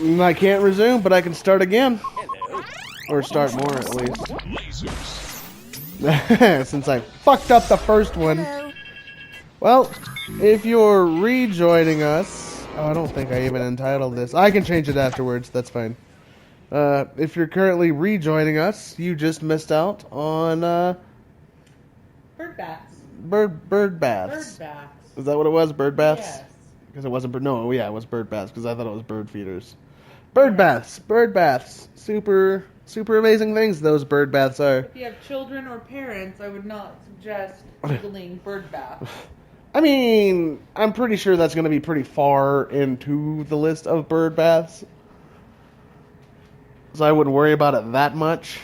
I can't resume, but I can start again. Or start more, at least. Since I fucked up the first one. Hello. Well, if you're rejoining us... Oh, I don't think I even entitled this. I can change it afterwards, that's fine. If you're currently rejoining us, you just missed out on, Bird baths. Bird baths. Bird baths. Is that what it was? Bird baths? Yes. Because it wasn't... No, yeah, it was bird baths, because I thought it was bird feeders. Bird baths. Bird baths. Super amazing things those bird baths are. If you have children or parents, I would not suggest Googling bird bath. I mean, I'm pretty sure that's going to be pretty far into the list of bird baths. So I wouldn't worry about it that much.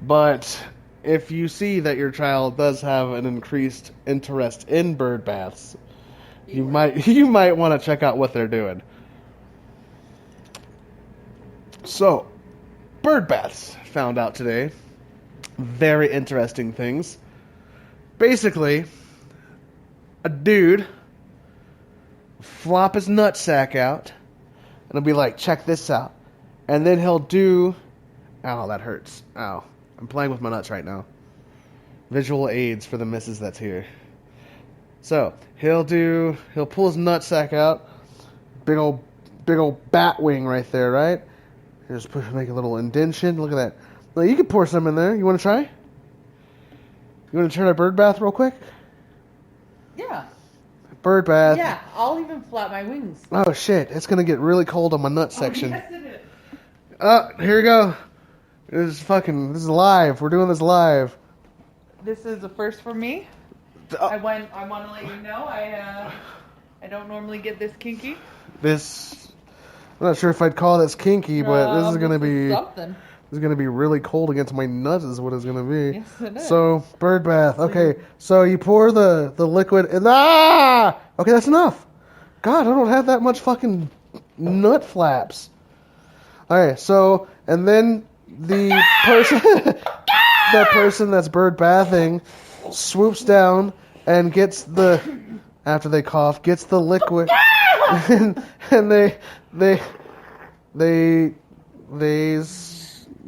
But if you see that your child does have an increased interest in bird baths, you might want to check out what they're doing. So, bird baths found out today. Very interesting things. Basically, a dude flop his nutsack out and he'll be like, check this out. And then he'll do... Ow, that hurts. Ow. I'm playing with my nuts right now. Visual aids for the missus that's here. So, he'll pull his nutsack out. Big old bat wing right there, right? Just make a little indention. Look at that. Well, you can pour some in there. You want to try? You want to try a bird bath real quick? Yeah. Bird bath. Yeah, I'll even flap my wings. Oh shit! It's gonna get really cold on my nut section. Yes, it is. Here we go. This is live. We're doing this live. This is a first for me. I want to let you know I don't normally get this kinky. I'm not sure if I'd call this kinky, but this is gonna be something. This is gonna be really cold against my nuts. Is what it's gonna be. Yes, it is. So bird bath. Okay, so you pour the liquid and okay, that's enough. God, I don't have that much fucking nut flaps. All right, so and then the person that's bird bathing swoops down and gets after they cough gets the liquid and they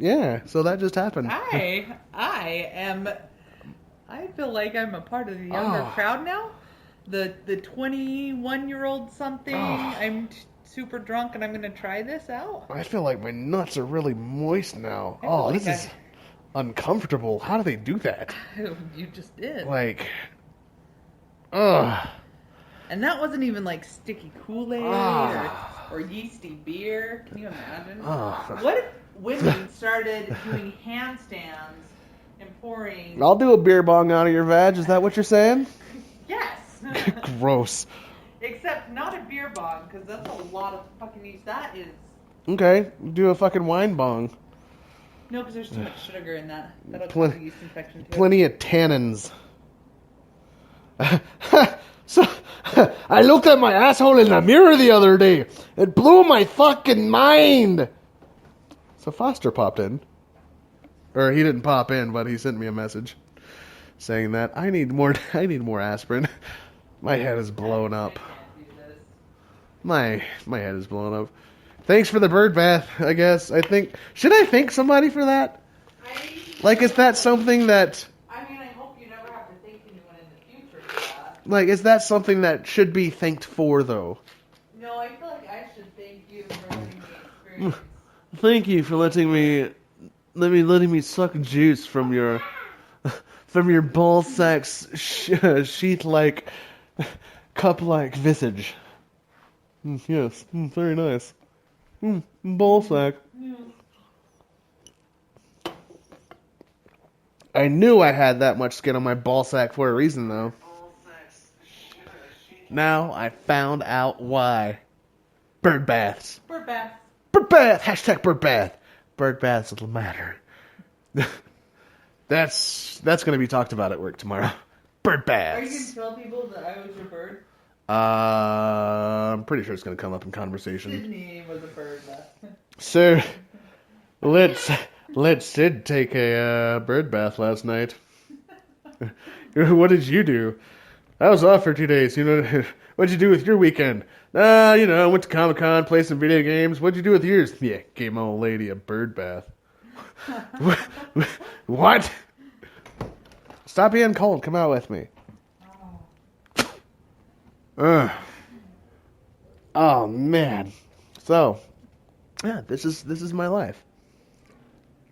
yeah, so that just happened. I feel like I'm a part of the younger crowd now. The 21-year-old something. I'm super drunk and I'm gonna try this out. I feel like my nuts are really moist now. Like This is uncomfortable. How do they do that? You just did. Like, ugh. And that wasn't even like sticky Kool-Aid or yeasty beer. Can you imagine? What if women started doing handstands and pouring... I'll do a beer bong out of your vag. Is that what you're saying? Yes. Gross. Except not a beer bong, because that's a lot of fucking use. That is... Okay, do a fucking wine bong. No, because there's too much sugar in that. That'll cause a yeast infection too. Plenty of tannins. So, I looked at my asshole in the mirror the other day. It blew my fucking mind. So Foster popped in. Or he didn't pop in, but he sent me a message saying that I need more aspirin. My head is blown up. My head is blown up. Thanks for the bird bath, I guess. Should I thank somebody for that? Like, is that something that... I mean, I hope you never have to thank anyone in the future for that. Like, is that something that should be thanked for, though? No, I feel like I should thank you for letting me experience. Thank you for letting me suck juice from your ball sack's sheath-like, cup-like visage. Yes, very nice. Ball sack. I knew I had that much skin on my ball sack for a reason, though. Now I found out why. Bird baths. Bird bath. Bird bath. Hashtag bird bath. Bird baths will matter. That's going to be talked about at work tomorrow. Bird baths. Are you going to tell people that I was your bird? I'm pretty sure it's going to come up in conversation. Sydney was a bird. So, let's Sid take a bird bath last night. What did you do? I was off for 2 days. You know, what'd you do with your weekend? I went to Comic-Con, played some video games. What'd you do with yours? Yeah, gave my old lady a bird bath. What? Stop being cold. Come out with me. Oh man. So, yeah, this is my life.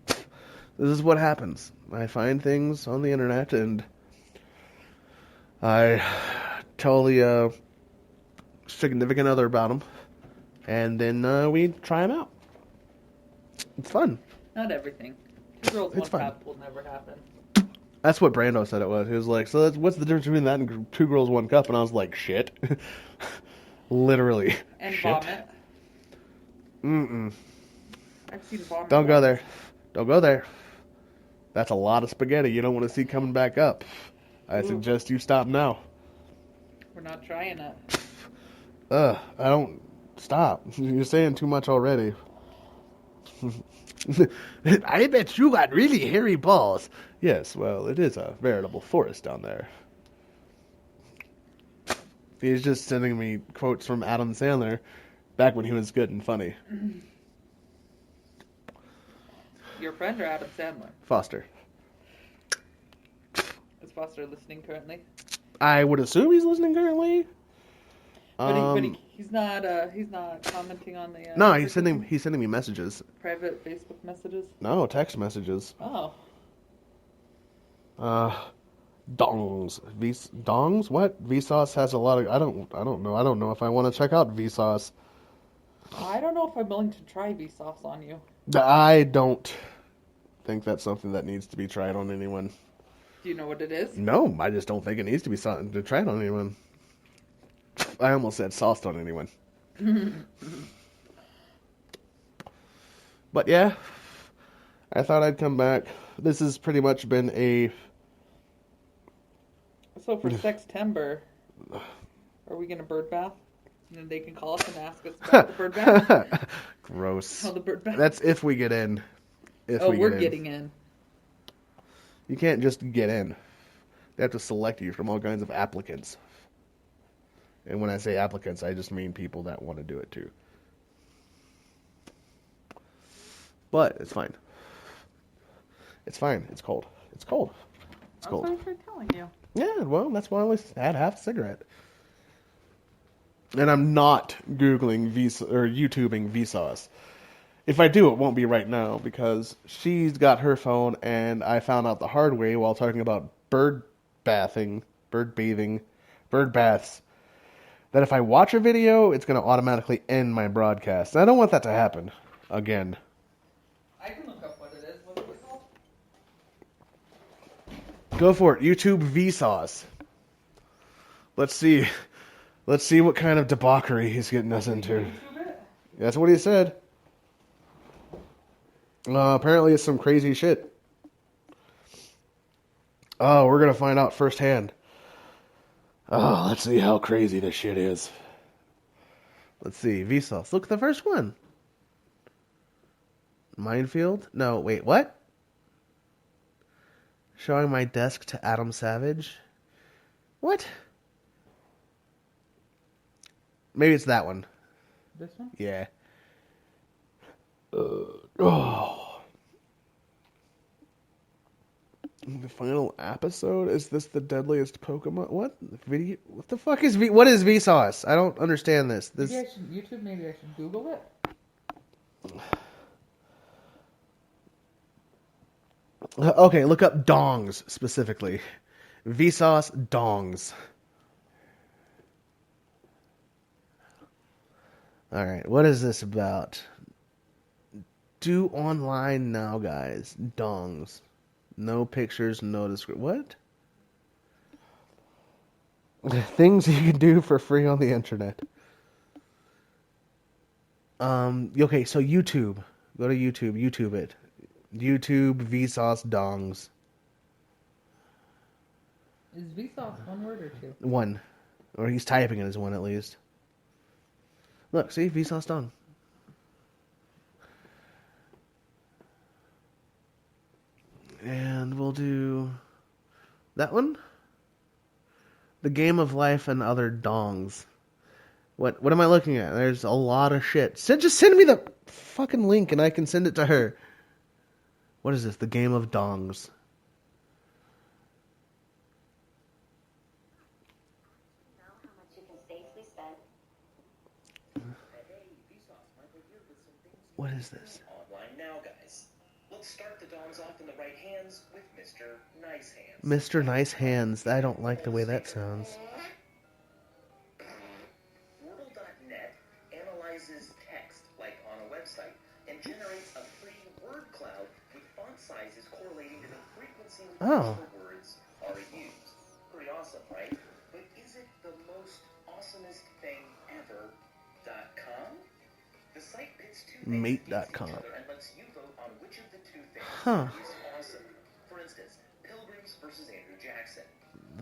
This is what happens. I find things on the internet and I tell the significant other about them, and then we try them out. It's fun. Not everything. Two girls, It's one fun. cup will never happen. That's what Brando said it was. He was like, so what's the difference between that and two girls, one cup? And I was like, shit. Literally. And shit. vomit. Mm-mm. I've seen vomit. Don't go there. Don't go there. That's a lot of spaghetti you don't want to see coming back up. I suggest you stop now. We're not trying it. I don't... Stop. You're saying too much already. I bet you got really hairy balls. Yes, well, it is a veritable forest down there. He's just sending me quotes from Adam Sandler back when he was good and funny. Your friend or Adam Sandler? Foster. Is Foster listening currently? I would assume he's listening currently. But he's not commenting on the. No, he's sending me messages. Private Facebook messages. No, text messages. Oh. Dongs. Dongs? What? Vsauce has a lot of... I don't know. I don't know if I want to check out Vsauce. I don't know if I'm willing to try Vsauce on you. I don't think that's something that needs to be tried on anyone. Do you know what it is? No, I just don't think it needs to be something to try it on anyone. I almost said sauced on anyone. But yeah, I thought I'd come back. This has pretty much been a... So for Sextember, are we going to bird bath? And then they can call us and ask us about the bird bath? Gross. Oh, the bird bath? That's if we get in. We're getting in. You can't just get in. They have to select you from all kinds of applicants. And when I say applicants, I just mean people that want to do it too. But it's fine. It's fine. It's cold. It's cold. It's cold. That's what I'm telling you. Yeah, well, that's why I only had half a cigarette. And I'm not Googling YouTubing Vsauce. If I do, it won't be right now because she's got her phone and I found out the hard way while talking about bird baths, that if I watch a video, it's going to automatically end my broadcast. And I don't want that to happen again. I can look up what it is. What's it called? Go for it. YouTube Vsauce. Let's see what kind of debauchery he's getting us into. That's what he said. Apparently it's some crazy shit. Oh, we're going to find out firsthand. Oh, let's see how crazy this shit is. Let's see. Vsauce. Look at the first one. Minefield? No, wait, what? Showing my desk to Adam Savage? What? Maybe it's that one. This one? Yeah. The final episode? Is this the deadliest Pokemon? What? Video? What the fuck is what is Vsauce? I don't understand this. Maybe I should YouTube, maybe I should Google it. Okay, look up dongs specifically. Vsauce dongs. Alright, what is this about? Do online now, guys. Dongs. No pictures, no description. What? Things you can do for free on the internet. Okay, so YouTube. Go to YouTube. YouTube it. YouTube Vsauce dongs. Is Vsauce one word or two? One. Or he's typing it as one at least. Look, see? Vsauce dong. And we'll do that one. The Game of Life and Other Dongs. What am I looking at? There's a lot of shit. Just send me the fucking link and I can send it to her. What is this? The Game of Dongs. What is this? Online now, guys. Let's start the dongs off in the right hands with Mr. Nice Hands. Mr. Nice Hands. I don't like the way that sounds. Wordle.net analyzes text, like on a website, and generates a free word cloud with font sizes correlating to the frequency with which the words are used. Pretty awesome, right? But is it the most awesomest thing ever? .com? The site pits two things against each other and lets you vote on which of the two things is awesome. For instance, Pilgrims versus Andrew Jackson.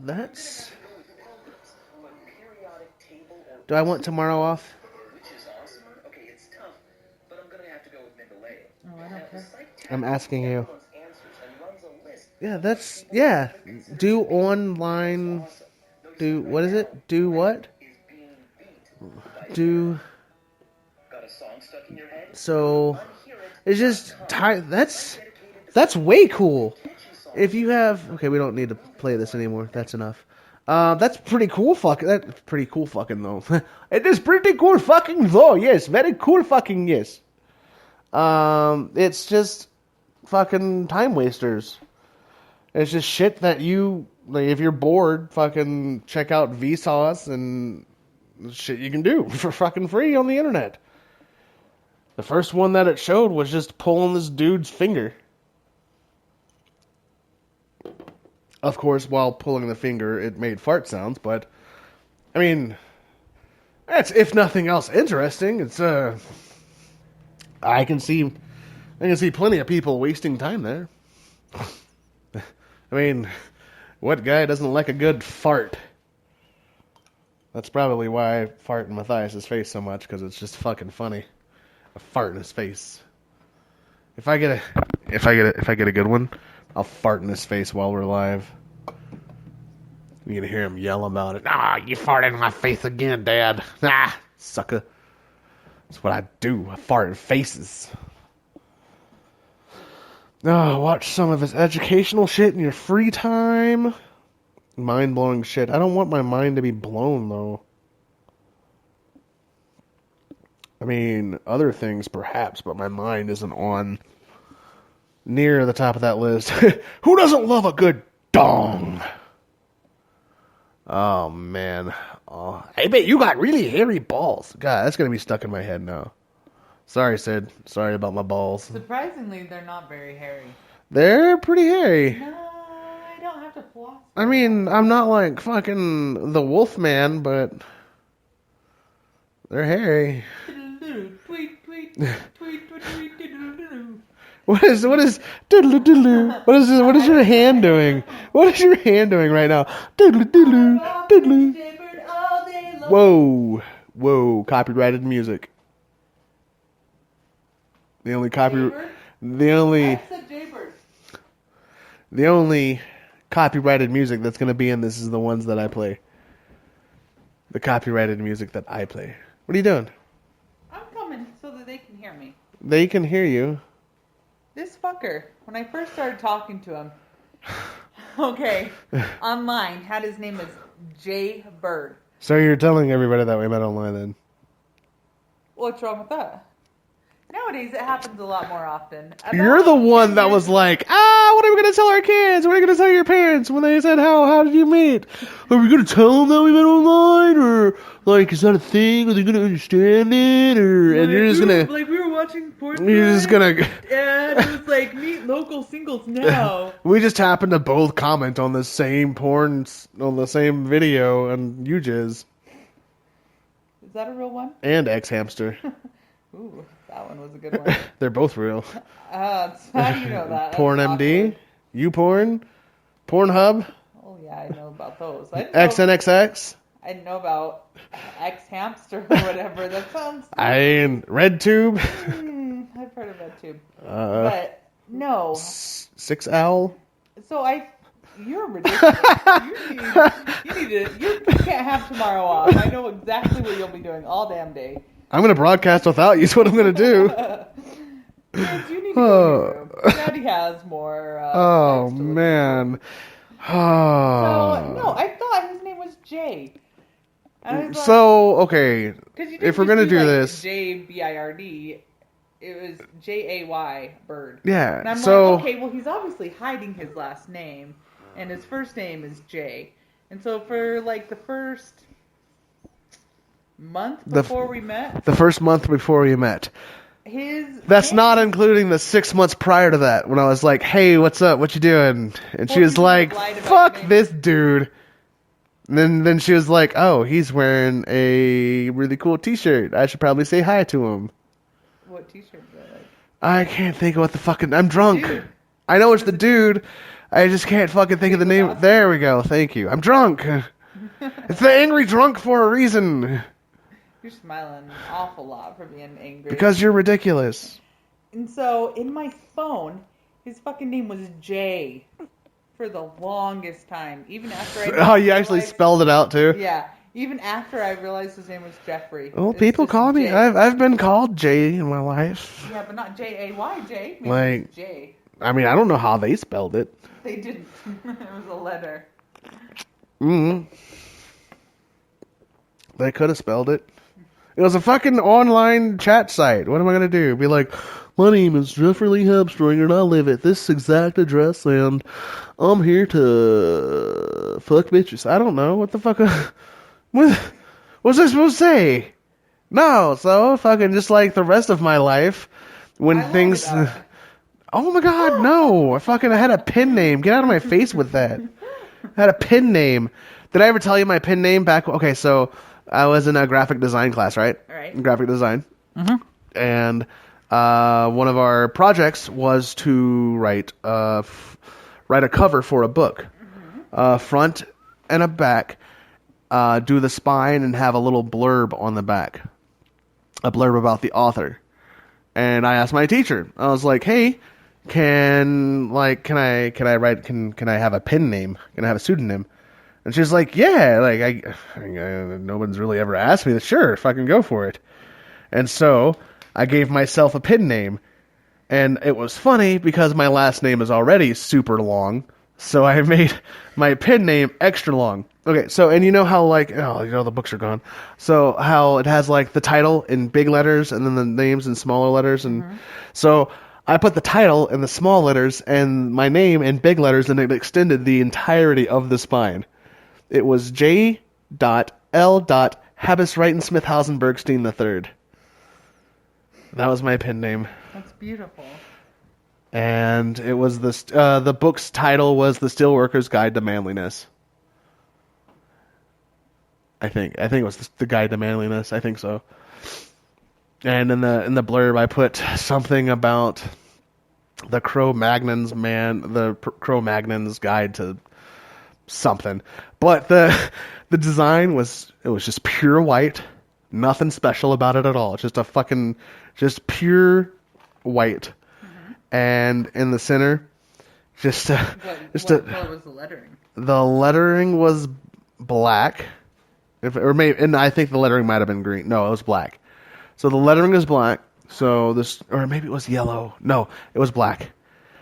That's... Go with Pilgrims, but periodic table or Do I want tomorrow off? which is awesomer? Okay, it's tough, but I'm gonna have to go with Mendeley. Oh, I don't care. I'm asking you. Everyone's answers and runs a list. Yeah, that's... Yeah. Do online... Do... What is it? Do what? Is being beat. Do... Got a song stuck in your head? So... It's just... That's way cool. If you have... Okay, we don't need to play this anymore. That's enough. That's pretty cool fucking... That's pretty cool fucking though. It is pretty cool fucking though. Yes, very cool fucking yes. It's just fucking time wasters. It's just shit that you... Like, if you're bored, fucking check out Vsauce and shit you can do for fucking free on the internet. The first one that it showed was just pulling this dude's finger. Of course, while pulling the finger, it made fart sounds, but, I mean, that's, if nothing else, interesting. It's, I can see plenty of people wasting time there. I mean, what guy doesn't like a good fart? That's probably why I fart in Matthias' face so much, because it's just fucking funny. A fart in his face. If I get a good one, I'll fart in his face while we're live. You're gonna hear him yell about it. Ah, you farted in my face again, Dad. Ah, sucker. That's what I do. I fart in faces. Oh, watch some of his educational shit in your free time. Mind-blowing shit. I don't want my mind to be blown, though. I mean, other things perhaps, but my mind isn't on near the top of that list. Who doesn't love a good dong? Oh, man. Oh, I bet you got really hairy balls. God, that's going to be stuck in my head now. Sorry, Sid. Sorry about my balls. Surprisingly, they're not very hairy. They're pretty hairy. No, I don't have to floss. I mean, I'm not like fucking the Wolfman, but they're hairy. Tweet, tweet, tweet, tweet, tweet, tweet. What is doodle doodle? What is your hand doing? What is your hand doing right now? Doodle doodle doodle. Whoa, copyrighted music. The only copyrighted music that's going to be in this is the ones that I play. The copyrighted music that I play. What are you doing? I'm coming so that they can hear me. They can hear you. This fucker, when I first started talking to him, okay, online, had his name as Jay Bird. So you're telling everybody that we met online then? What's wrong with that? Nowadays, it happens a lot more often. You're the one that was like, what are we going to tell our kids? What are we going to tell your parents when they said, how did you meet? Are we going to tell them that we met online? Or, like, is that a thing? Are they going to understand it? Or, and you're just going to... Like, we were watching porn. You're just going to... And it was like, meet local singles now. We just happened to both comment on the same porn, on the same video, and you jizz. Is that a real one? And X-Hamster. Ooh, that one was a good one. They're both real. How do you know that? Porn MD, YouPorn, Pornhub. Oh yeah, I know about those. XNXX. I didn't know about X-Hamster or whatever. That sounds... RedTube. I've heard of RedTube. But, no. 6Owl. So I You're ridiculous. You can't have tomorrow off. I know exactly what you'll be doing all damn day. I'm going to broadcast without you is what I'm going to do. Kids, you need to go to your room. Daddy has more. Oh, man. So, no, I thought his name was Jay. So, okay, if we're going to do this... J-B-I-R-D, it was J-A-Y, Bird. Yeah, and I'm so... like, okay, well, he's obviously hiding his last name, and his first name is Jay. And so for, like, the first month before we met... The first month before we met. That's name, not including the 6 months prior to that, when I was like, hey, what's up, what you doing? And she was like, fuck this dude. And then she was like, oh, he's wearing a really cool t-shirt. I should probably say hi to him. What t-shirt is that like? I can't think of what the fucking... I'm drunk. Dude. I know it's the dude. I just can't fucking think of the name. Awesome. There we go. Thank you. I'm drunk. It's the angry drunk for a reason. You're smiling an awful lot for being angry. Because you're ridiculous. And so, in my phone, his fucking name was Jay for the longest time. Even after I... Oh, you actually spelled it out, too? Yeah. Even after I realized his name was Jeffrey. Well, people call me... I've been called Jay in my life. Yeah, but not J-A-Y, Jay. Maybe Like... it's Jay. I mean, I don't know how they spelled it. They didn't. It was a letter. Mm-hmm. They could have spelled it. It was a fucking online chat site. What am I going to do? Be like, my name is Jeffrey Lee Hamstring and I live at this exact address and I'm here to fuck bitches. I don't know. What the fuck? What's I supposed to say? No, so fucking just like the rest of my life when things... Oh my god, no. I had a pen name. Get out of my face with that. I had a pen name. Did I ever tell you my pen name back? Okay, so... I was in a graphic design class, right? Right. Graphic design. Mm-hmm. And one of our projects was to write a cover for a book. Mm-hmm. Front and a back. Do the spine and have a little blurb on the back. A blurb about the author. And I asked my teacher. I was like, hey, can I have a pen name? Can I have a pseudonym? And she's like, yeah, like, no one's really ever asked me. Sure, fucking go for it. And so I gave myself a pen name. And it was funny because my last name is already super long. So I made my pen name extra long. Okay, so, and you know how, like, the books are gone. So how it has, like, the title in big letters and then the names in smaller letters. And so I put the title in the small letters and my name in big letters, and it extended the entirety of the spine. It was J. L. Habis Wrighton Smithhausen Bergstein III. That was my pen name. That's beautiful. And it was the book's title was The Steelworker's Guide to Manliness. I think it was the Guide to Manliness. I think so. And in the blurb, I put something about the Cro-Magnon's Guide to something. But the design was just pure white, nothing special about it at all. Just pure white. Mm-hmm. And in the center, what color was the lettering? The lettering was black. And I think the lettering might have been green. No, it was black. So the lettering is black. So or maybe it was yellow. No, it was black.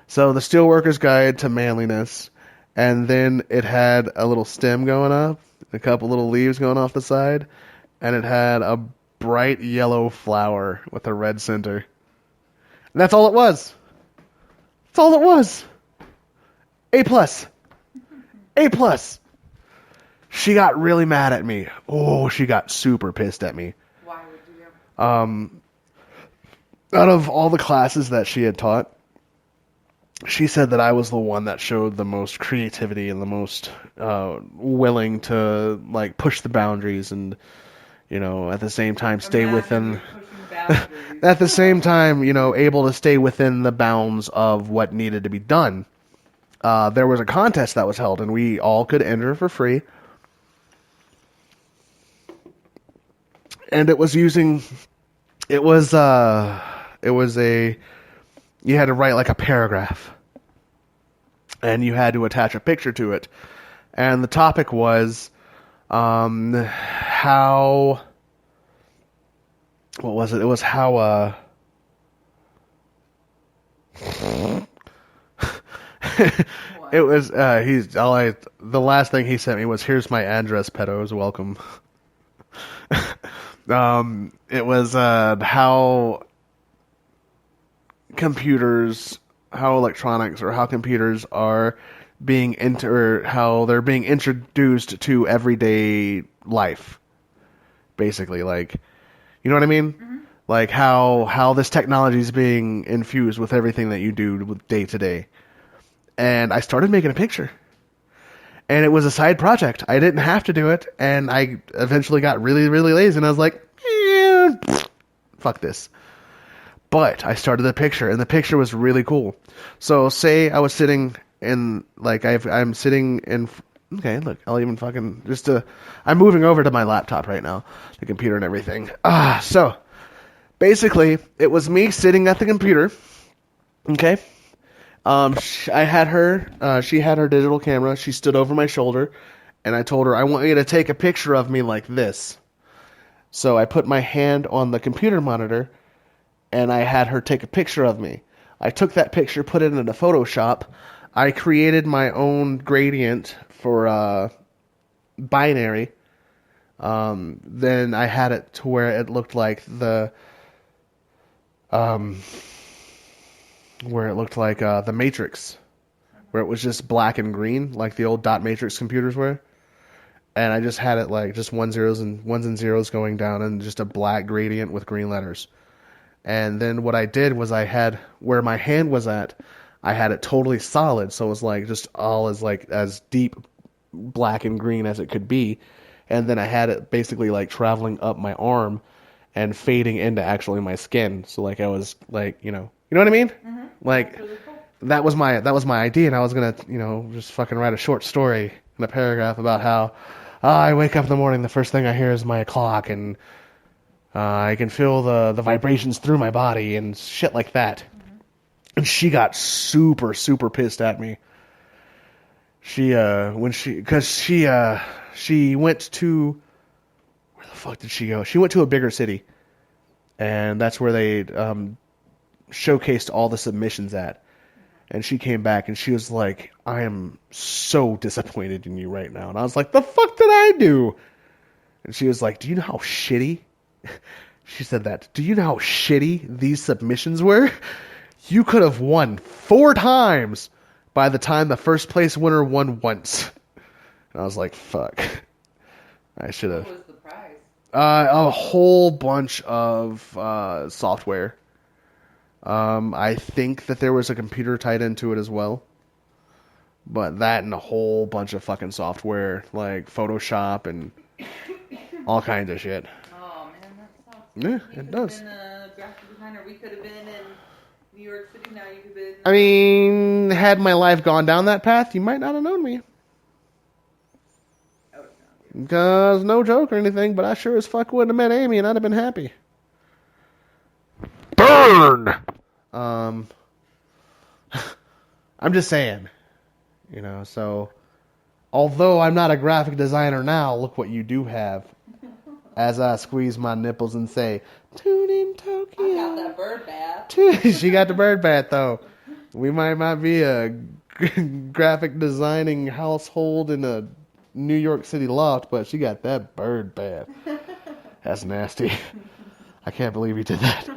So the Steelworker's Guide to Manliness. And then it had a little stem going up, a couple little leaves going off the side, and it had a bright yellow flower with a red center. And that's all it was. That's all it was. A+. A+. She got really mad at me. Oh, she got super pissed at me. Why would you? Out of all the classes that she had taught, she said that I was the one that showed the most creativity and the most willing to like push the boundaries and, at the same time stay within. At the same time, able to stay within the bounds of what needed to be done. There was a contest that was held, and we all could enter for free. And it was you had to write like a paragraph. and you had to attach a picture to it. And the topic was how... What was it? It was how... It was the last thing he sent me was, "Here's my address, pedos, welcome." It was how computers, how electronics, or how computers are being how they're being introduced to everyday life, basically. Like, you know what I mean? Mm-hmm. Like how this technology is being infused with everything that you do with day to day. And I started making a picture. And it was a side project. I didn't have to do it. And I eventually got really, really lazy. And I was like, fuck this. But I started the picture. And the picture was really cool. So say I was sitting in, like, I'm sitting in... Okay, look, I'll even fucking... I'm moving over to my laptop right now. The computer and everything. So, basically, it was me sitting at the computer. Okay? I had her, she had her digital camera, she stood over my shoulder, and I told her, "I want you to take a picture of me like this." So I put my hand on the computer monitor, and I had her take a picture of me. I took that picture, put it into Photoshop, I created my own gradient for, binary, then I had it to where it looked like the Matrix, where it was just black and green, like the old dot matrix computers were. And I just had it like just ones and zeros going down, and just a black gradient with green letters. And then what I did was I had where my hand was at, I had it totally solid, so it was like just all as deep black and green as it could be. And then I had it basically like traveling up my arm and fading into actually my skin. So like I was like, you know what I mean? Mm-hmm. Like really cool. that was my idea, and I was gonna, just fucking write a short story in a paragraph about how I wake up in the morning, the first thing I hear is my clock, and I can feel the vibrations through my body and shit like that. Mm-hmm. And she got super, super pissed at me. She went to, where the fuck did she go? She went to a bigger city, and that's where they showcased all the submissions at. And she came back and she was like, "I am so disappointed in you right now." And I was like, "The fuck did I do?" And she was like, "Do you know how shitty?" She said that. "Do you know how shitty these submissions were? You could have won 4 times by the time the first place winner won once." And I was like, "Fuck. I should have." What was the prize? A whole bunch of software. I think that there was a computer tied into it as well. But that and a whole bunch of fucking software, like Photoshop and all kinds of shit. Oh, man, that sucks. Yeah, it does. You could have been a graphic designer. We could have been in New York City now. You could have been... I mean, had my life gone down that path, you might not have known me. Because, no joke or anything, but I sure as fuck wouldn't have met Amy and I'd have been happy. Burn! I'm just saying. So, although I'm not a graphic designer now, look what you do have. As I squeeze my nipples and say, "Tune in Tokyo." I got that bird bath. She got the bird bath, though. We might not be a graphic designing household in a New York City loft, but she got that bird bath. That's nasty. I can't believe you did that.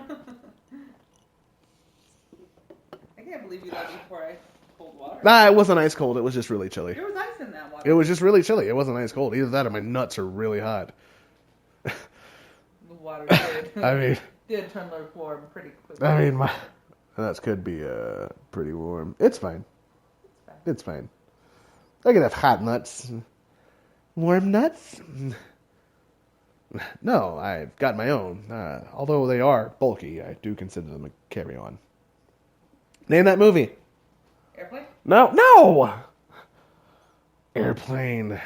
I can't believe you let me pour ice cold water. Nah, it wasn't ice cold. It was just really chilly. There was ice in that water. It was just really chilly. It wasn't ice cold. Either that or my nuts are really hot. The water did. I mean, did turn warm pretty quickly. I mean, my nuts could be pretty warm. It's fine. It's fine. I can have hot nuts. Warm nuts? No, I've got my own. Although they are bulky, I do consider them a carry-on. Name that movie. Airplane? No! Airplane.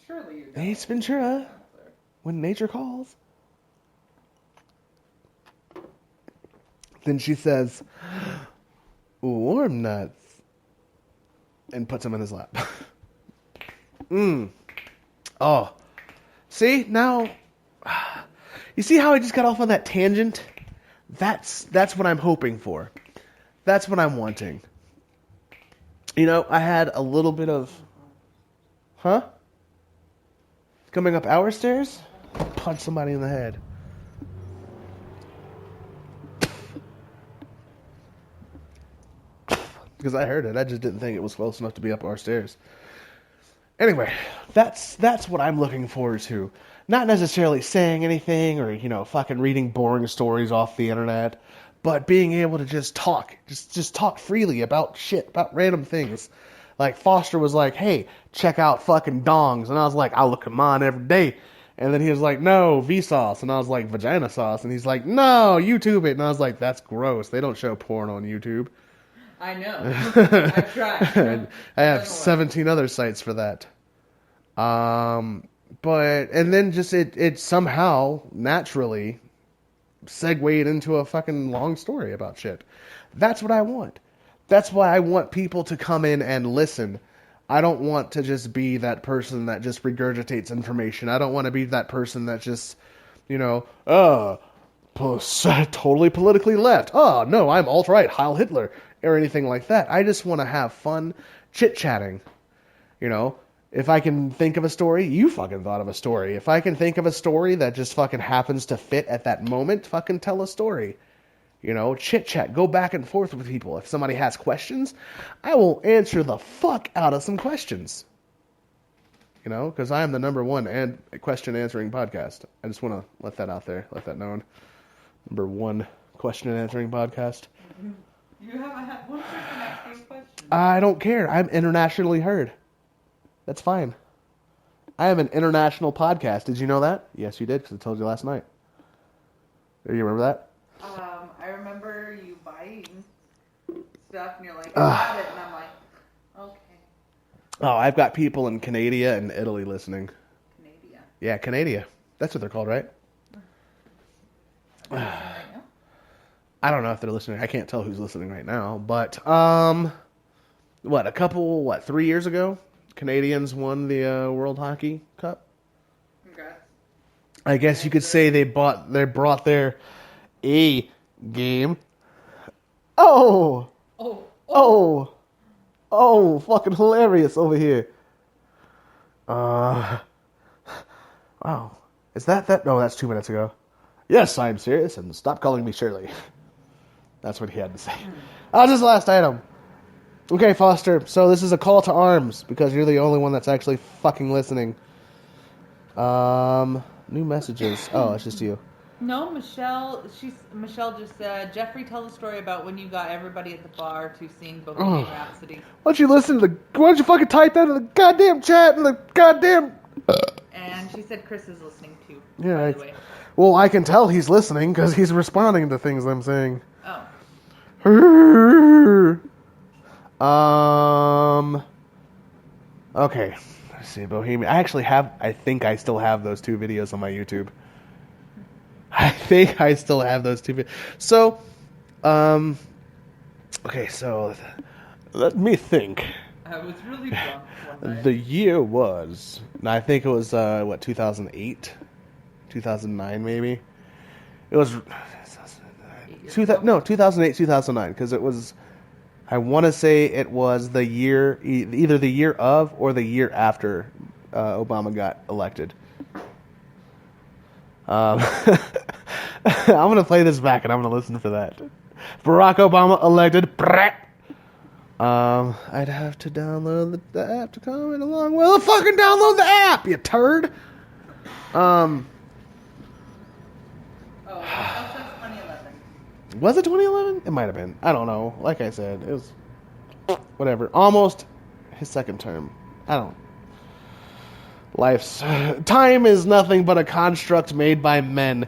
Surely you don't. Ace Ventura. When nature calls. Then she says, "Ooh, warm nuts. And puts them in his lap. Oh. See, now... You see how I just got off on that tangent? That's what I'm hoping for. That's what I'm wanting. You know, I had a little bit of... Huh? Coming up our stairs? Punch somebody in the head. Because I heard it. I just didn't think it was close enough to be up our stairs. Anyway, that's what I'm looking forward to. Not necessarily saying anything or, fucking reading boring stories off the internet, but being able to just talk. Just talk freely about shit, about random things. Like, Foster was like, hey, check out fucking dongs. And I was like, I look at mine every day. And then he was like, no, Vsauce. And I was like, vagina sauce. And he's like, no, YouTube it. And I was like, that's gross. They don't show porn on YouTube. I know. I've tried. I have 17 other sites for that. And then just it somehow naturally segued into a fucking long story about shit. That's what I want. That's why I want people to come in and listen. I don't want to just be that person that just regurgitates information. I don't want to be that person that just, totally politically left. Oh, no, I'm alt-right, Heil Hitler. Or anything like that. I just want to have fun chit-chatting. If I can think of a story, you fucking thought of a story. If I can think of a story that just fucking happens to fit at that moment, fucking tell a story. Chit-chat, go back and forth with people. If somebody has questions, I will answer the fuck out of some questions. Because I am the number one question answering podcast. I just want to let that out there, let that known. Number one question answering podcast. Mm-hmm. You haven't had one person ask you a question. I don't care. I'm internationally heard. That's fine. I am an international podcast. Did you know that? Yes, you did, because I told you last night. Do you remember that? I remember you buying stuff, and you're like, I got it, and I'm like, okay. Oh, I've got people in Canada and Italy listening. Canada? Yeah, Canada. That's what they're called, right? I don't know if they're listening. I can't tell who's listening right now. But, 3 years ago, Canadians won the World Hockey Cup. Congrats. I guess you could say they brought their A game. Oh, fucking hilarious over here. Wow. Is that? No, that's 2 minutes ago. Yes, I'm serious, and stop calling me Shirley. That's what he had to say. This is the last item. Okay, Foster, so this is a call to arms, because you're the only one that's actually fucking listening. New messages. Oh, it's just you. No, Michelle just said, Jeffrey, tell the story about when you got everybody at the bar to sing Bohemian Rhapsody. Why don't you fucking type that in the goddamn chat in the goddamn... And she said Chris is listening too, yeah, by the way. Well, I can tell he's listening, because he's responding to things I'm saying. Oh. Okay. Let's see, Bohemian. I think I still have those 2 videos on my YouTube. I think I still have those 2 videos. So, okay, so let me think. I was really drunk one night. The year was, I think it was, 2008? 2009, maybe? It was... 2008, 2009, because it was, I want to say it was the year, either the year of or the year after Obama got elected. I'm going to play this back and I'm going to listen to that. Barack Obama elected. I'd have to download the app to comment along. Well, fucking download the app, you turd! Was it 2011? It might have been. I don't know. Like I said, it was whatever. Almost his second term. I don't. Time is nothing but a construct made by men,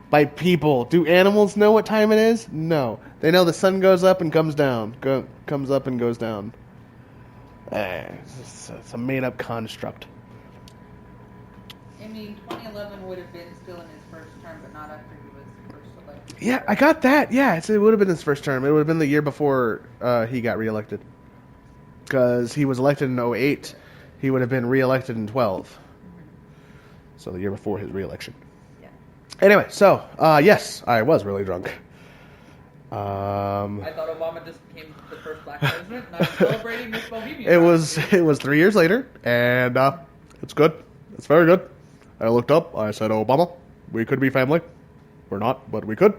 by people. Do animals know what time it is? No. They know the sun goes up and comes down. Comes up and goes down. It's a made-up construct. I mean, 2011 would have been still in his first term, but not after he was first elected. Yeah, I got that. Yeah, it would have been his first term. It would have been the year before he got reelected. Because he was elected in 08. He would have been reelected in 12. So the year before his reelection. Yeah. Anyway, so, yes, I was really drunk. I thought Obama just became the first black president, and I'm celebrating this Bohemian. It was 3 years later, and it's good. It's very good. I looked up. I said, Obama, we could be family. We're not, but we could.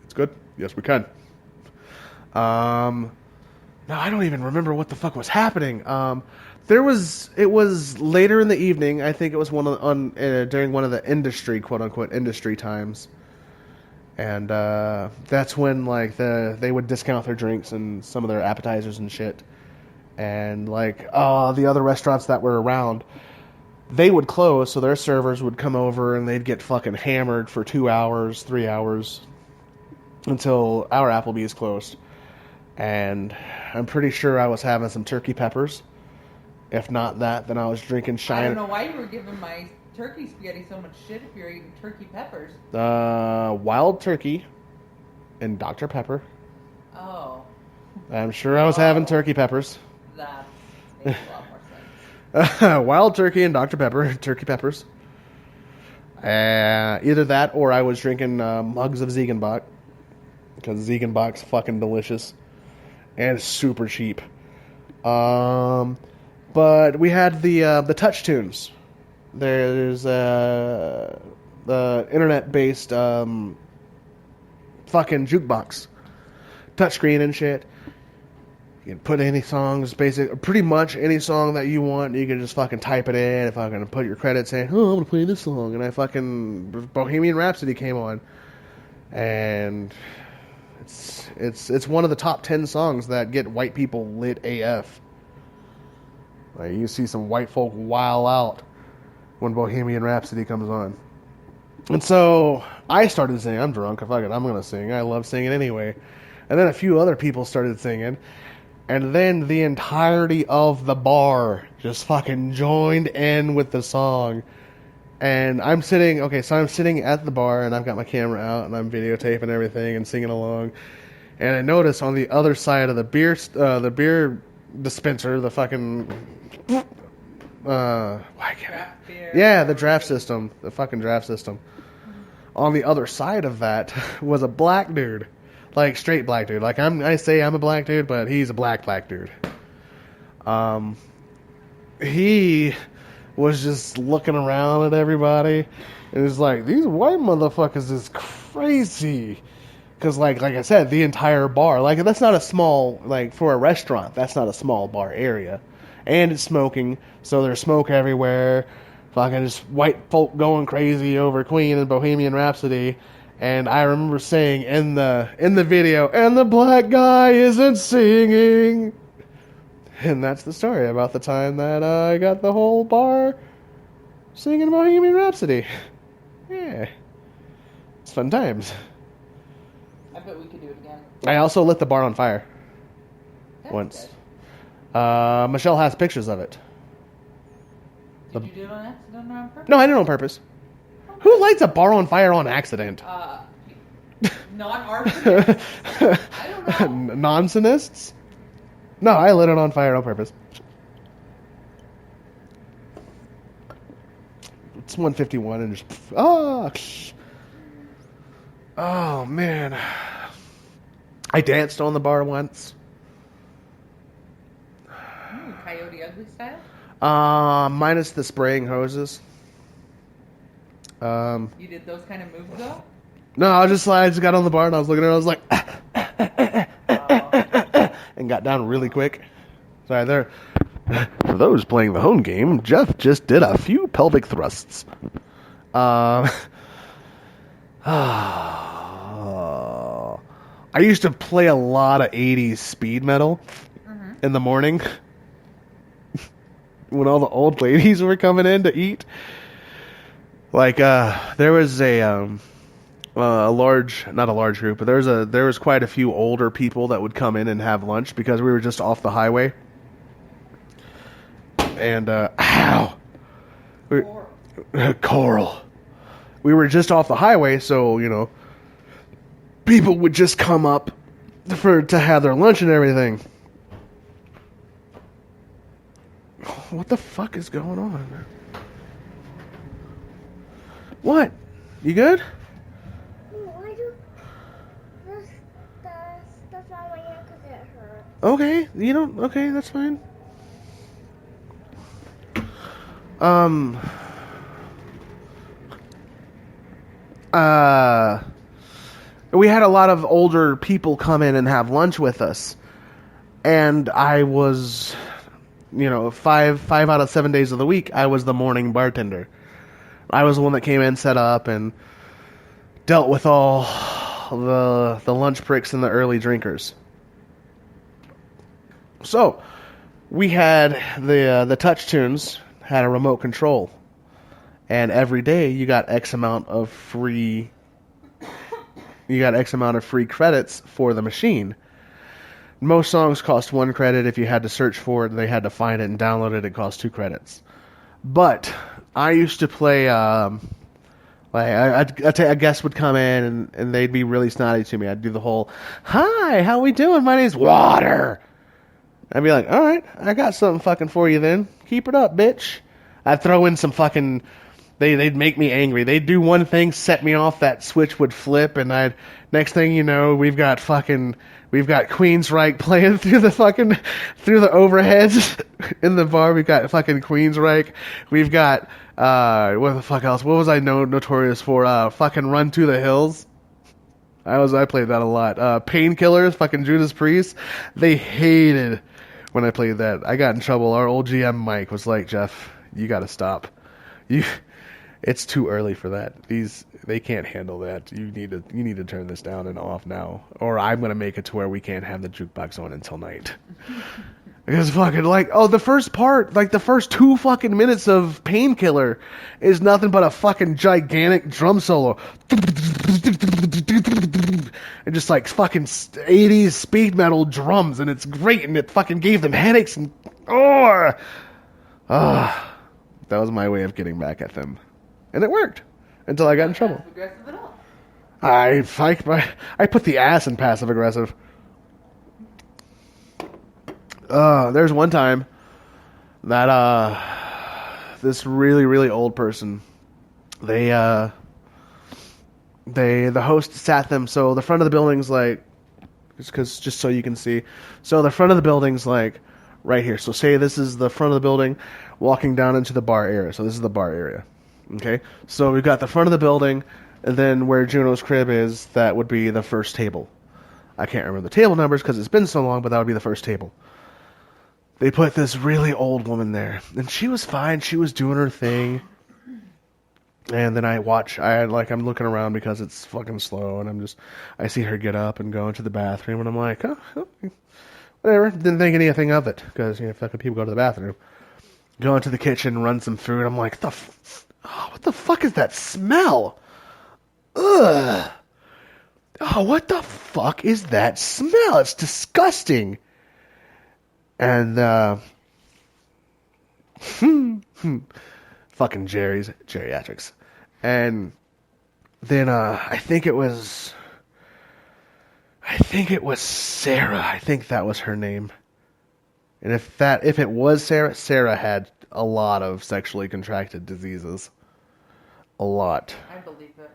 It's good. Yes, we can. No, I don't even remember what the fuck was happening. It was later in the evening. I think it was during one of the industry, quote unquote, industry times. And that's when like they would discount their drinks and some of their appetizers and shit. And like the other restaurants that were around, they would close, so their servers would come over and they'd get fucking hammered for 2 hours, 3 hours until our Applebee's closed. And I'm pretty sure I was having some turkey peppers. If not that, then I was drinking I don't know why you were giving my turkey spaghetti so much shit if you're eating turkey peppers. Wild turkey and Dr. Pepper. Oh. I'm sure I was having turkey peppers. That makes a lot more sense. Wild turkey and Dr. Pepper, turkey peppers. Either that or I was drinking mugs of Ziegenbach. Because Ziegenbach's fucking delicious. And super cheap. But we had the touch tunes. There's the internet-based fucking jukebox. Touchscreen and shit. You can put any songs, pretty much any song that you want. You can just fucking type it in. If I'm gonna put your credits in, I'm gonna play this song, and I fucking Bohemian Rhapsody came on, and it's one of the top 10 songs that get white people lit AF. Like you see some white folk wild out when Bohemian Rhapsody comes on. And so I started singing. I'm drunk. I'm gonna sing. I love singing anyway. And then a few other people started singing. And then the entirety of the bar just fucking joined in with the song. And I'm sitting at the bar and I've got my camera out and I'm videotaping everything and singing along. And I notice on the other side of the beer dispenser, the fucking the draft system, the fucking draft system. On the other side of that was a black dude, like straight black dude. Like I say I'm a black dude, but he's a black dude. He was just looking around at everybody and was like, these white motherfuckers is crazy. Because, like I said, the entire bar, like, that's not a small, like, for a restaurant, that's not a small bar area. And it's smoking, so there's smoke everywhere. Fucking just white folk going crazy over Queen and Bohemian Rhapsody. And I remember saying in the video, and the black guy isn't singing. And that's the story about the time that I got the whole bar singing Bohemian Rhapsody. Yeah. It's fun times. I bet we could do it again. I also lit the bar on fire. That's once. Good. Michelle has pictures of it. Did you do it on accident or on purpose? No, I did it on purpose. Okay. Who lights a bar on fire on accident? Non-arsonists? I don't know. Nonsonists? No, I lit it on fire on purpose. It's 1:51 and just... Oh, man. I danced on the bar once. Coyote Ugly style? Minus the spraying hoses. You did those kind of moves though? No, I just got on the bar and I was looking at it. I was like, and got down really quick. Sorry, there. For those playing the home game, Jeff just did a few pelvic thrusts. I used to play a lot of 80s speed metal in the morning when all the old ladies were coming in to eat. Like, there was not a large group, but there was quite a few older people that would come in and have lunch because we were just off the highway. And, Coral. We were just off the highway, so, people would just come up to have their lunch and everything. What the fuck is going on? What? You good? I do the stuff on my hand because it hurts. Okay, you don't. Okay, that's fine. We had a lot of older people come in and have lunch with us, and I was, five out of 7 days of the week, I was the morning bartender. I was the one that came in, set up, and dealt with all the lunch pricks and the early drinkers. So, we had the touch tunes had a remote control, and every day you got X amount of free credits for the machine. Most songs cost 1 credit. If you had to search for it, they had to find it and download it. It cost 2 credits. But I used to play. A guest would come in and they'd be really snotty to me. I'd do the whole, "Hi, how we doing? My name's Water." I'd be like, "All right, I got something fucking for you then. Keep it up, bitch." I'd throw in some fucking. They'd make me angry. They'd do one thing, set me off, that switch would flip, and next thing you know, we've got Queensryche playing through the overheads in the bar. We've got fucking Queensryche. We've got, what the fuck else? What was I notorious for? Fucking Run to the Hills. I played that a lot. Painkillers, fucking Judas Priest. They hated when I played that. I got in trouble. Our old GM Mike was like, "Jeff, you gotta stop. It's too early for that. They can't handle that. You need to turn this down and off now, or I'm gonna make it to where we can't have the jukebox on until night." Because fucking the first part, the first 2 fucking minutes of Painkiller is nothing but a fucking gigantic drum solo, and just fucking 80s speed metal drums, and it's great, and it fucking gave them headaches, and that was my way of getting back at them. And it worked until I got in trouble. Aggressive at all. I put the ass in passive aggressive. There's one time that this really, really old person, the host sat them, so the front of the building's just so you can see. So the front of the building's right here. So say this is the front of the building, walking down into the bar area. So this is the bar area. Okay, so we've got the front of the building, and then where Juno's crib is, that would be the first table. I can't remember the table numbers because it's been so long, but that would be the first table. They put this really old woman there, and she was fine. She was doing her thing. And then I'm looking around because it's fucking slow, and I see her get up and go into the bathroom, and I'm like, oh, whatever. Didn't think anything of it because fucking people go to the bathroom. Go into the kitchen, run some food. I'm like, what the fuck is that smell? Ugh. Oh, what the fuck is that smell? It's disgusting. And, fucking geriatrics. And then, I think it was Sarah. I think that was her name. And if it was Sarah had a lot of sexually contracted diseases. A lot. I believe it.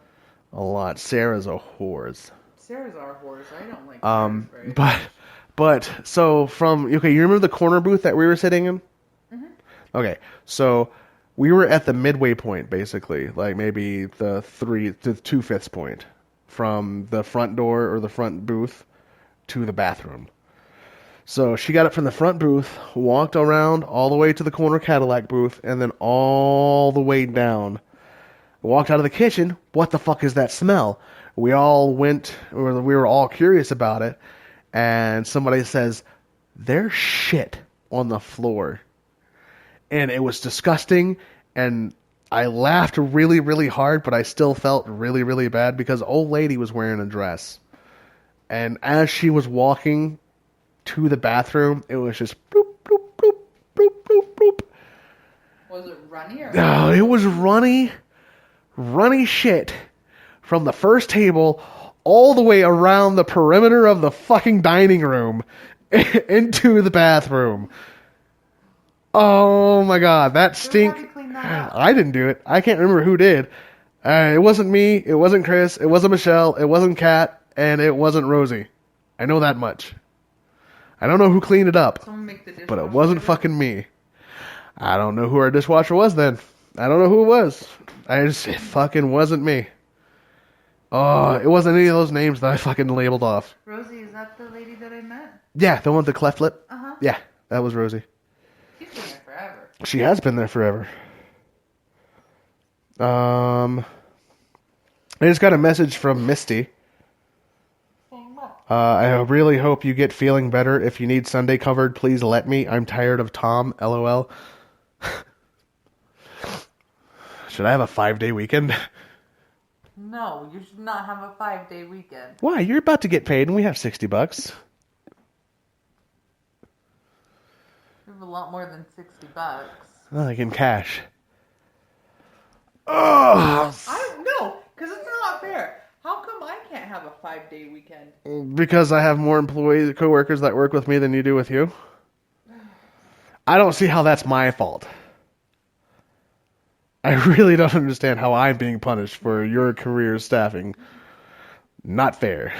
A lot. Sarah's a whore. Sarah's our horse. I don't like Sarah's very But so you remember the corner booth that we were sitting in? Mm-hmm. Okay, so we were at the midway point, basically, maybe the 2/5 point from the front door or the front booth to the bathroom. So she got up from the front booth, walked around all the way to the corner Cadillac booth, and then all the way down. Walked out of the kitchen. What the fuck is that smell? We were all curious about it. And somebody says, "There's shit on the floor." And it was disgusting. And I laughed really, really hard, but I still felt really, really bad because old lady was wearing a dress. And as she was walking to the bathroom, it was just bloop, bloop, bloop, bloop, bloop, bloop. Was it runny or? No, it was runny shit from the first table all the way around the perimeter of the fucking dining room into the bathroom. Oh my god, that stink. I didn't do it. I can't remember who did. It wasn't me, it wasn't Chris, it wasn't Michelle, it wasn't Kat, and it wasn't Rosie. I know that much. I don't know who cleaned it up, but it wasn't fucking me. I don't know who our dishwasher was then. I don't know who it was. It fucking wasn't me. Oh, it wasn't any of those names that I fucking labeled off. Rosie, is that the lady that I met? Yeah, the one with the cleft lip. Uh-huh. Yeah, that was Rosie. She's been there forever. She has been there forever. I just got a message from Misty. I really hope you get feeling better. If you need Sunday covered, please let me. I'm tired of Tom. LOL. Should I have a 5-day weekend? No, you should not have a 5-day weekend. Why? You're about to get paid and we have $60. We have a lot more than $60. Like in cash. Oh. I don't know, because it's not fair. How come I can't have a 5-day weekend? Because I have more employees, coworkers that work with me than you do with you. I don't see how that's my fault. I really don't understand how I'm being punished for your career staffing. Not fair.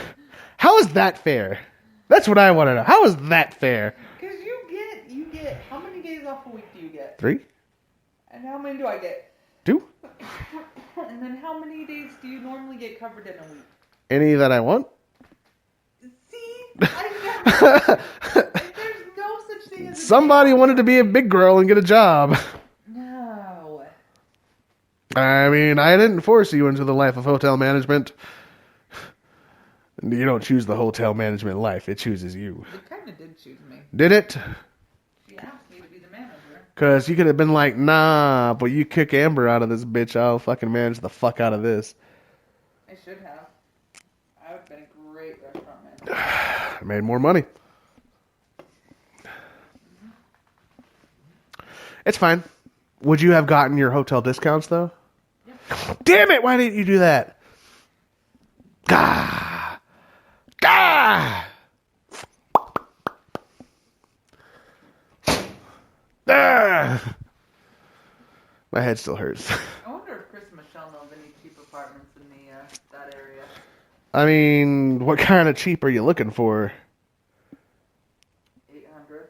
How is that fair? That's what I want to know. How is that fair? Because you get, how many days off a week do you get? 3? And how many do I get? 2? And then how many days do you normally get covered in a week? Any that I want? See? There's no such thing as Somebody wanted to be a big girl and get a job. No. I mean, I didn't force you into the life of hotel management. You don't choose the hotel management life. It chooses you. It kind of did choose me. Did it? She asked me to be the manager. Because you could have been like, nah, but you kick Amber out of this bitch, I'll fucking manage the fuck out of this. I should have. I would have been a great restaurant manager. I made more money. It's fine. Would you have gotten your hotel discounts, though? Yep. Damn it, why didn't you do that? Gah! Gah! Ah! My head still hurts. I wonder if Chris and Michelle know of any cheap apartments in that area. I mean, what kind of cheap are you looking for? 800.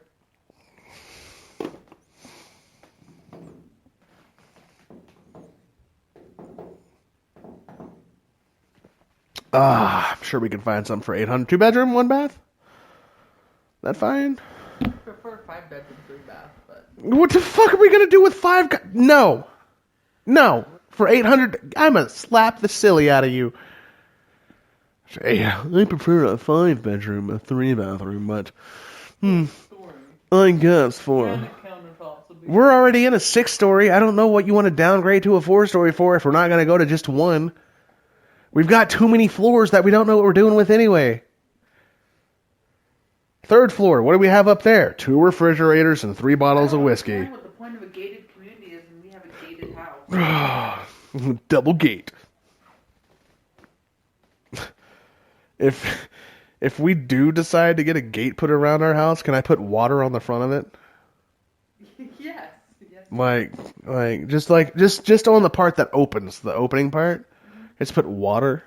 I'm sure we can find some for 800. 2-bedroom, 1 bath? That fine? I prefer 5-bedroom, 3-bath, but What the fuck are we gonna do with 5? No. For 800, I'm gonna slap the silly out of you. I prefer a 5-bedroom, a 3-bathroom, but I guess for. We're already in a 6-story. I don't know what you want to downgrade to a 4-story for if we're not gonna go to just 1. We've got too many floors that we don't know what we're doing with anyway. 3rd floor, what do we have up there? 2 refrigerators and 3 bottles of whiskey. What the point of a gated community is, and we have a gated house. Double gate. If we do decide to get a gate put around our house, can I put water on the front of it? Yes. Like just on the part that opens, the opening part. Let's put water.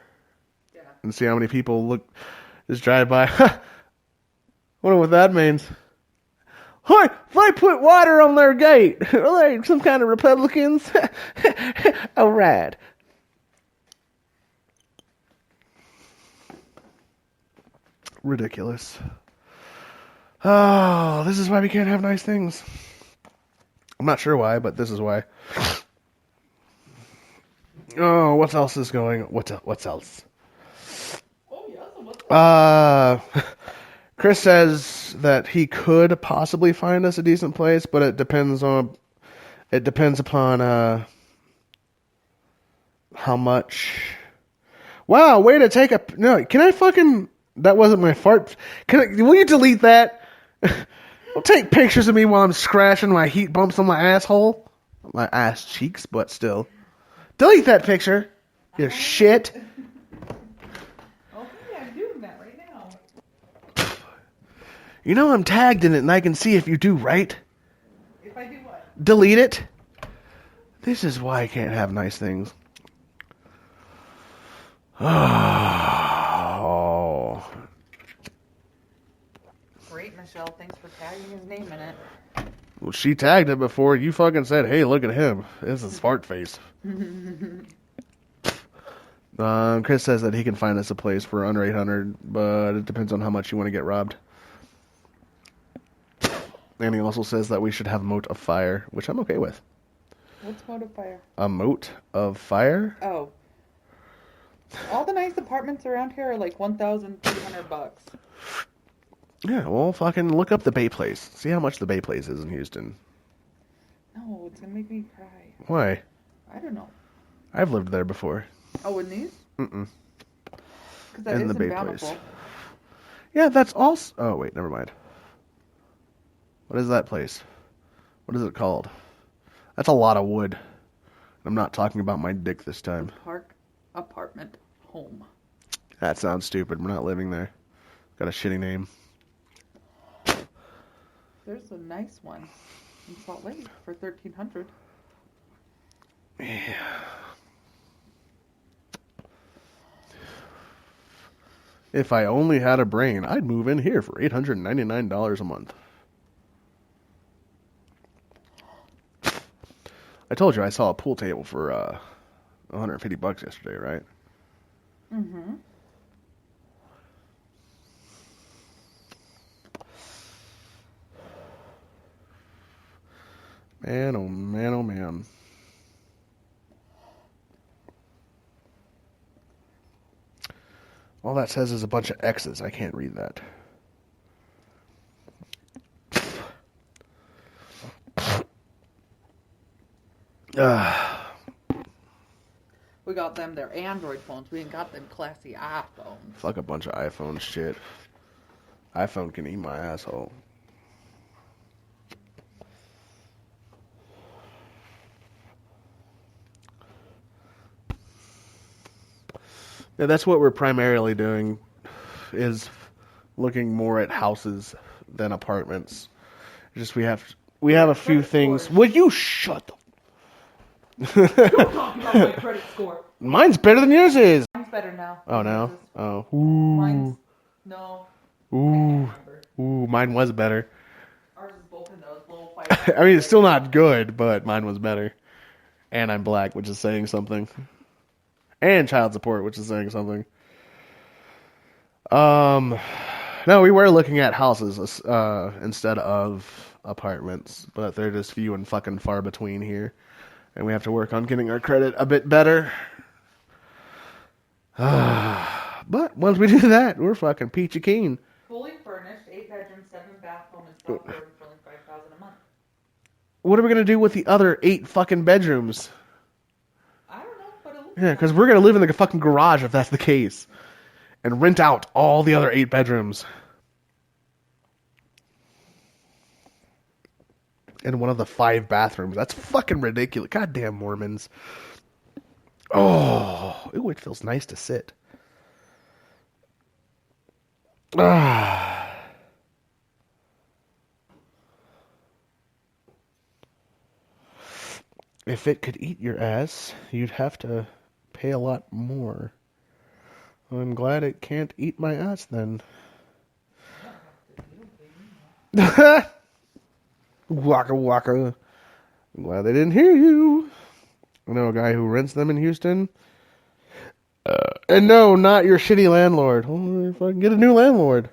Yeah. And see how many people just drive by. Wonder what that means. Hi, if I put water on their gate, are they some kind of Republicans? Oh, rad. Ridiculous. Oh, this is why we can't have nice things. I'm not sure why, but this is why. Oh, what else is going on? What's else? Oh, yeah, so what's Chris says that he could possibly find us a decent place, but it depends upon how much. Wow, way to take a no. Can I fucking? That wasn't my fart. Will you delete that? Don't take pictures of me while I'm scratching my heat bumps on my asshole, my ass cheeks, but still. Delete that picture. You shit. You know I'm tagged in it and I can see if you do, right? If I do what? Delete it. This is why I can't have nice things. Oh. Great, Michelle. Thanks for tagging his name in it. Well, she tagged it before. You fucking said, hey, look at him. This is fart face. Chris says that he can find us a place for under 800, but it depends on how much you want to get robbed. And he also says that we should have moat of fire, which I'm okay with. What's moat of fire? A moat of fire? Oh. All the nice apartments around here are like $1,300. Yeah, well, fucking look up the Bay Place. See how much the Bay Place is in Houston. No, it's gonna make me cry. Why? I don't know. I've lived there before. Oh, in these? Mm-mm. Because that is In the Bay Bountiful. Place. Yeah, that's also... Oh, wait, never mind. What is that place? What is it called? That's a lot of wood. I'm not talking about my dick this time. Park Apartment Home. That sounds stupid. We're not living there. Got a shitty name. There's a nice one in Salt Lake for $1,300. Yeah. If I only had a brain, I'd move in here for $899 a month. I told you I saw a pool table for $150 yesterday, right? Mm-hmm. Man, oh man, oh man. All that says is a bunch of X's. I can't read that. We got them their Android phones. We ain't got them classy iPhones. Fuck a bunch of iPhone shit. iPhone can eat my asshole. Yeah, that's what we're primarily doing, is looking more at houses than apartments. Just we have a few things. Scores. Would you shut the... Don't talk about my credit score. Mine's better than yours is. Mine's better now. Oh no. Oh. Mine's Ooh. no. Ooh. Ooh. Mine was better. Ours is both in those low 5. I mean, it's still not good, but mine was better. And I'm black, which is saying something. And child support, which is saying something. No, we were looking at houses instead of apartments, but they're just few and fucking far between here. And we have to work on getting our credit a bit better. But once we do that, we're fucking peachy keen. Fully furnished, 8-bedroom, 7-bath home in South Jordan for only $5,000 a month. What are we gonna do with the other 8 fucking bedrooms? I don't know, but it looks Yeah, because we're gonna live in the fucking garage if that's the case, and rent out all the other 8 bedrooms. And one of the 5 bathrooms. That's fucking ridiculous. Goddamn Mormons. Oh, ooh, it feels nice to sit. Ah. If it could eat your ass, you'd have to pay a lot more. I'm glad it can't eat my ass then. Waka waka. I'm glad they didn't hear you. I know a guy who rents them in Houston. And no, not your shitty landlord. Oh, fucking get a new landlord.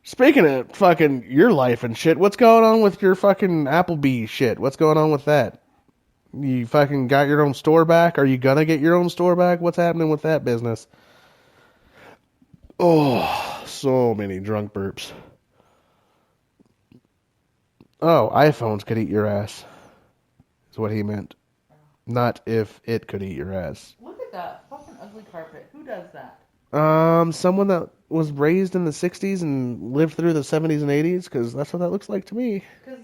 Speaking of fucking your life and shit, what's going on with your fucking Applebee shit? What's going on with that? You fucking got your own store back? Are you gonna get your own store back? What's happening with that business? Oh, so many drunk burps. Oh, iPhones could eat your ass. Is what he meant. Not if it could eat your ass. Look at that fucking ugly carpet. Who does that? Someone that was raised in the 60s and lived through the 70s and 80s, because that's what that looks like to me. Because,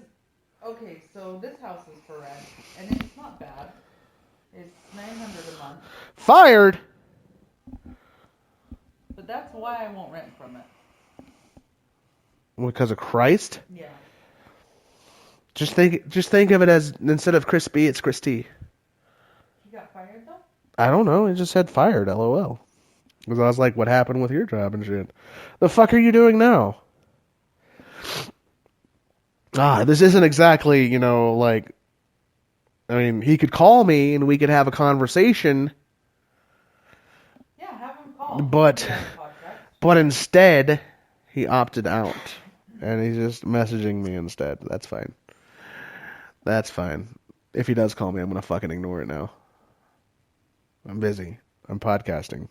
okay, so this house is for rent, and it's not bad. It's $900 a month, Fired! but that's why I won't rent from it. Because of Christ? Yeah. Just think of it as, instead of Crispy, it's Christy. He got fired though? I don't know. It just said fired, LOL. Because I was like, what happened with your job and shit? The fuck are you doing now? This isn't exactly, like, I mean, he could call me and we could have a conversation. Yeah, have him call. But instead, he opted out. And he's just messaging me instead. That's fine. That's fine. If he does call me, I'm going to fucking ignore it now. I'm busy. I'm podcasting.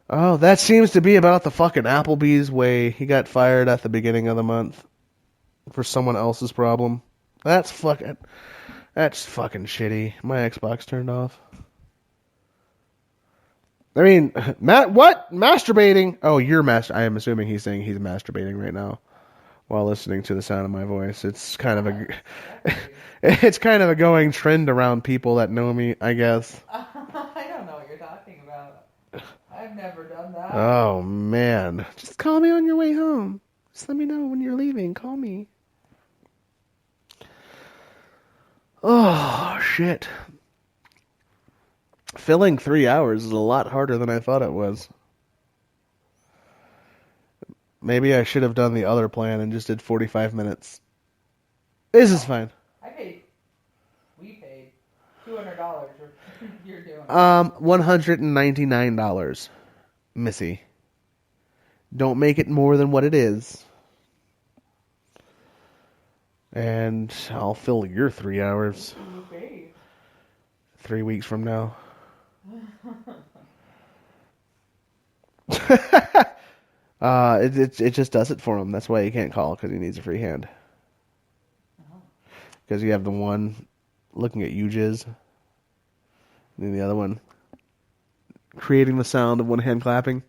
Oh, that seems to be about the fucking Applebee's way. He got fired at the beginning of the month for someone else's problem. That's fucking shitty. My Xbox turned off. I mean, what? Masturbating? Oh, I am assuming he's saying he's masturbating right now while listening to the sound of my voice. It's kind of a going trend around people that know me, I guess. I don't know what you're talking about. I've never done that. Oh, man. Just call me on your way home. Just let me know when you're leaving. Call me. Oh, shit. Filling 3 hours is a lot harder than I thought it was. Maybe I should have done the other plan and just did 45 minutes. This is fine. We paid $200. You're doing $199, Missy. Don't make it more than what it is. And I'll fill your 3 hours. Okay. 3 weeks from now. It just does it for him. That's why he can't call, because he needs a free hand. Because you have the one looking at you jizz, and then the other one creating the sound of one hand clapping.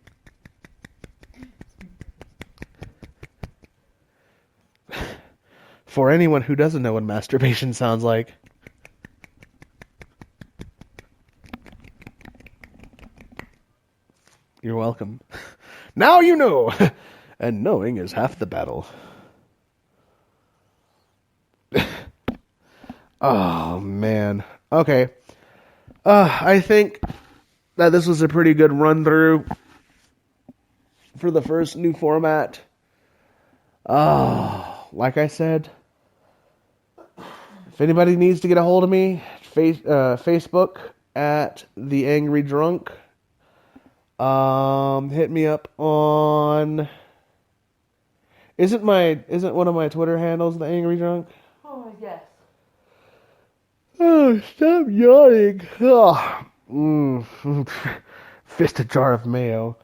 For anyone who doesn't know what masturbation sounds like. You're welcome. Now you know! And knowing is half the battle. Oh, man. Okay. I think that this was a pretty good run-through for the first new format. Like I said, if anybody needs to get a hold of me, Facebook at The Angry Drunk. Hit me up on... Isn't one of my Twitter handles The Angry Drunk? Oh, yes. Oh, stop yawning. Fist a jar of mayo.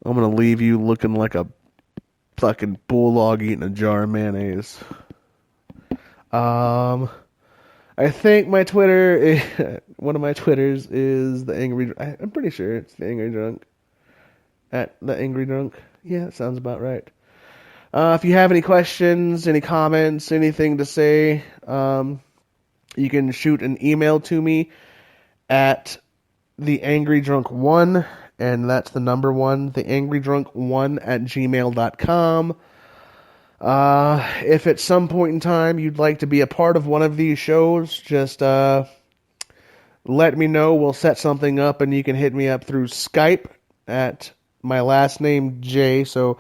I'm gonna leave you looking like a fucking bulldog eating a jar of mayonnaise. I think my Twitter, one of my Twitters is The Angry Drunk. I'm pretty sure it's The Angry Drunk. At The Angry Drunk. Yeah, that sounds about right. If you have any questions, any comments, anything to say, you can shoot an email to me at theangrydrunk1, and that's the number 1, theangrydrunk1@gmail.com. If at some point in time you'd like to be a part of one of these shows, just let me know. We'll set something up, and you can hit me up through Skype at my last name, Jay, so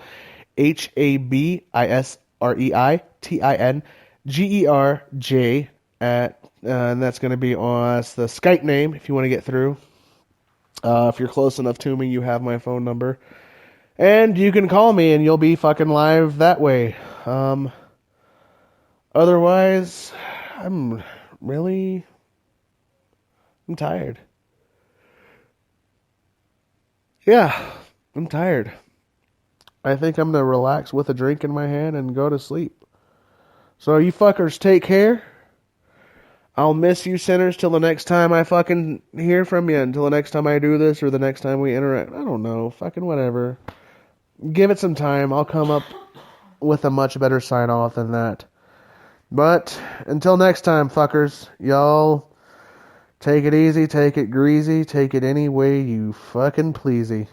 HABISREITINGERJ and that's going to be on the Skype name if you want to get through. If you're close enough to me, you have my phone number. And you can call me and you'll be fucking live that way. Otherwise, I'm tired. Yeah, I'm tired. I think I'm going to relax with a drink in my hand and go to sleep. So you fuckers take care. I'll miss you sinners till the next time I fucking hear from you, until the next time I do this or the next time we interact. I don't know. Fucking whatever. Give it some time. I'll come up with a much better sign off than that. But until next time, fuckers, y'all take it easy, take it greasy, take it any way you fucking pleasy.